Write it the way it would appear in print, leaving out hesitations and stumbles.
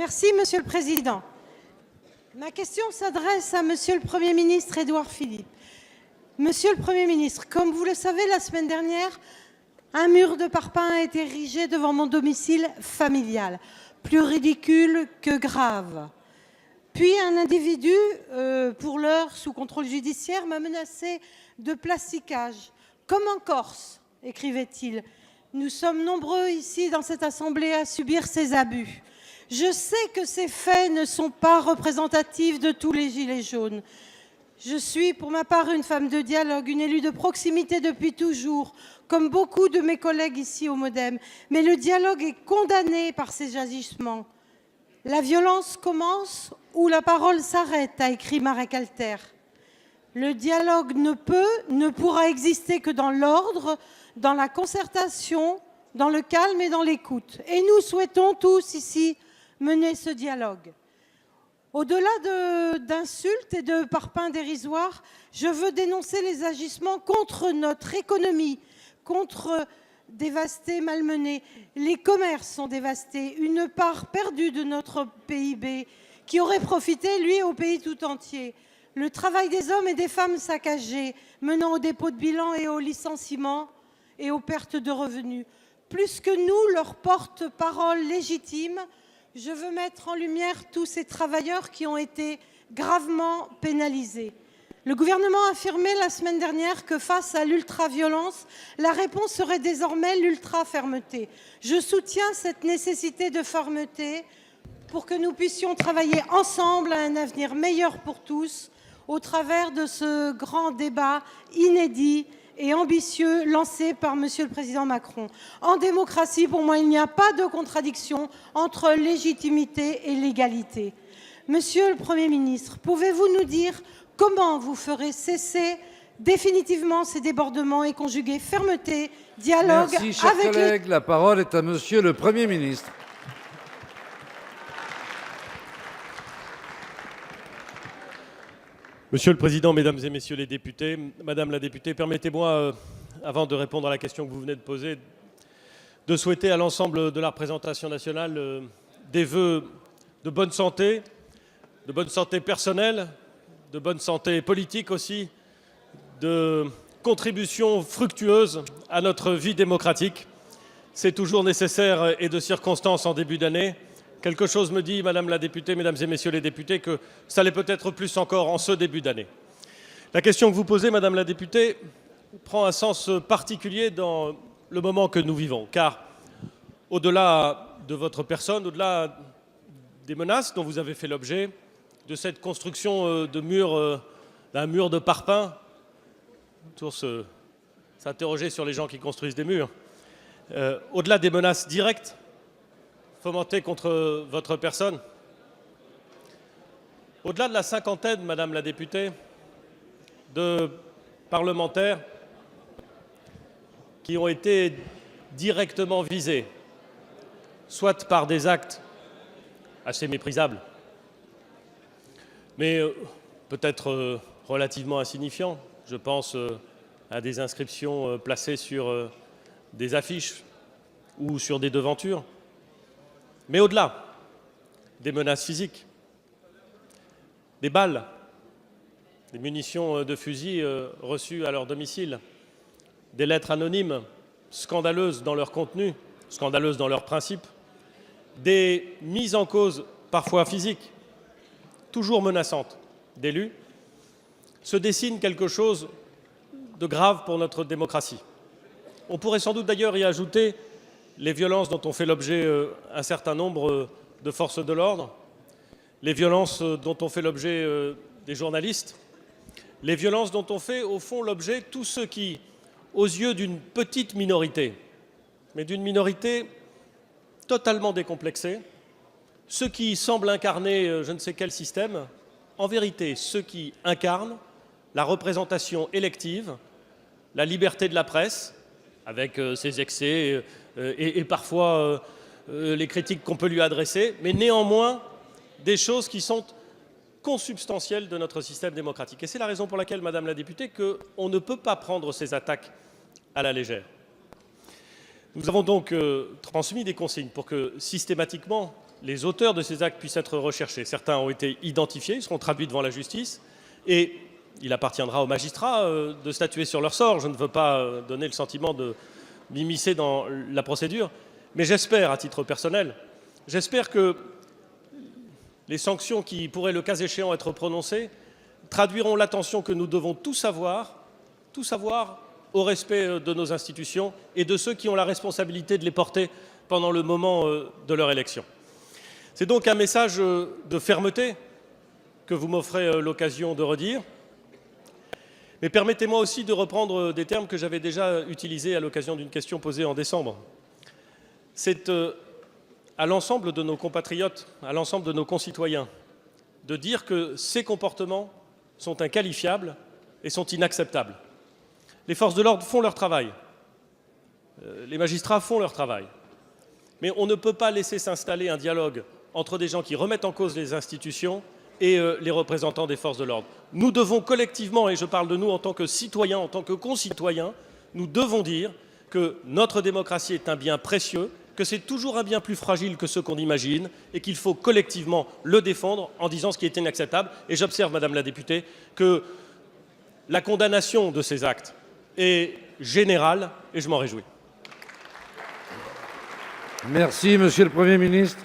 Merci, Monsieur le Président. Ma question s'adresse à Monsieur le Premier ministre Édouard Philippe. Monsieur le Premier ministre, comme vous le savez, la semaine dernière, un mur de parpaing a été érigé devant mon domicile familial. Plus ridicule que grave. Puis un individu, pour l'heure sous contrôle judiciaire, m'a menacé de plasticage. Comme en Corse, écrivait-il. Nous sommes nombreux ici dans cette assemblée à subir ces abus. Je sais que ces faits ne sont pas représentatifs de tous les gilets jaunes. Je suis pour ma part une femme de dialogue, une élue de proximité depuis toujours, comme beaucoup de mes collègues ici au MoDem. Mais le dialogue est condamné par ces agissements. La violence commence où la parole s'arrête, a écrit Marek Alter. Le dialogue ne pourra exister que dans l'ordre, dans la concertation, dans le calme et dans l'écoute. Et nous souhaitons tous ici mener ce dialogue. Au-delà d'insultes et de parpaings dérisoires, je veux dénoncer les agissements contre notre économie, contre dévastée, malmenée. Les commerces sont dévastés, une part perdue de notre PIB qui aurait profité, lui, au pays tout entier. Le travail des hommes et des femmes saccagé, menant au dépôt de bilan et au licenciement et aux pertes de revenus. Plus que nous, leur porte-parole légitime, je veux mettre en lumière tous ces travailleurs qui ont été gravement pénalisés. Le gouvernement a affirmé la semaine dernière que face à l'ultra-violence, la réponse serait désormais l'ultra-fermeté. Je soutiens cette nécessité de fermeté pour que nous puissions travailler ensemble à un avenir meilleur pour tous au travers de ce grand débat inédit et ambitieux lancé par Monsieur le Président Macron. En démocratie, pour moi, il n'y a pas de contradiction entre légitimité et légalité. Monsieur le Premier ministre, pouvez-vous nous dire comment vous ferez cesser définitivement ces débordements et conjuguer fermeté, dialogue Merci, chers avec collègues. La parole est à Monsieur le Premier ministre. Monsieur le Président, Mesdames et Messieurs les députés, Madame la députée, permettez-moi, avant de répondre à la question que vous venez de poser, de souhaiter à l'ensemble de la représentation nationale des vœux de bonne santé personnelle, de bonne santé politique aussi, de contribution fructueuse à notre vie démocratique. C'est toujours nécessaire et de circonstance en début d'année. Quelque chose me dit, Madame la députée, Mesdames et Messieurs les députés, que ça l'est peut-être plus encore en ce début d'année. La question que vous posez, Madame la députée, prend un sens particulier dans le moment que nous vivons, car au-delà de votre personne, au-delà des menaces dont vous avez fait l'objet, de cette construction de murs, d'un mur de parpaing, pour s'interroger sur les gens qui construisent des murs, au-delà des menaces directes fomentées contre votre personne, au-delà de la cinquantaine, Madame la députée, de parlementaires qui ont été directement visés, soit par des actes assez méprisables, mais peut-être relativement insignifiants. Je pense à des inscriptions placées sur des affiches ou sur des devantures. Mais au-delà des menaces physiques, des balles, des munitions de fusil reçues à leur domicile, des lettres anonymes scandaleuses dans leur contenu, scandaleuses dans leurs principes, des mises en cause parfois physiques, toujours menaçantes d'élus, se dessine quelque chose de grave pour notre démocratie. On pourrait sans doute d'ailleurs y ajouter les violences dont ont fait l'objet un certain nombre de forces de l'ordre, les violences dont ont fait l'objet des journalistes, les violences dont ont fait au fond l'objet tous ceux qui, aux yeux d'une petite minorité, mais d'une minorité totalement décomplexée, ceux qui semblent incarner je ne sais quel système, en vérité ceux qui incarnent la représentation élective, la liberté de la presse, avec ses excès et parfois les critiques qu'on peut lui adresser, mais néanmoins des choses qui sont consubstantielles de notre système démocratique. Et c'est la raison pour laquelle, Madame la députée, qu'on ne peut pas prendre ces attaques à la légère. Nous avons donc transmis des consignes pour que systématiquement les auteurs de ces actes puissent être recherchés. Certains ont été identifiés, ils seront traduits devant la justice, et il appartiendra aux magistrats de statuer sur leur sort. Je ne veux pas donner le sentiment de m'immiscer dans la procédure, mais j'espère, à titre personnel, j'espère que les sanctions qui pourraient, le cas échéant, être prononcées traduiront l'attention que nous devons tous avoir au respect de nos institutions et de ceux qui ont la responsabilité de les porter pendant le moment de leur élection. C'est donc un message de fermeté que vous m'offrez l'occasion de redire. Mais permettez-moi aussi de reprendre des termes que j'avais déjà utilisés à l'occasion d'une question posée en décembre. C'est à l'ensemble de nos compatriotes, à l'ensemble de nos concitoyens, de dire que ces comportements sont inqualifiables et sont inacceptables. Les forces de l'ordre font leur travail, les magistrats font leur travail, mais on ne peut pas laisser s'installer un dialogue entre des gens qui remettent en cause les institutions et les représentants des forces de l'ordre. Nous devons collectivement, et je parle de nous en tant que citoyens, en tant que concitoyens, nous devons dire que notre démocratie est un bien précieux, que c'est toujours un bien plus fragile que ce qu'on imagine et qu'il faut collectivement le défendre en disant ce qui est inacceptable. Et j'observe, Madame la députée, que la condamnation de ces actes est générale et je m'en réjouis. Merci, Monsieur le Premier ministre.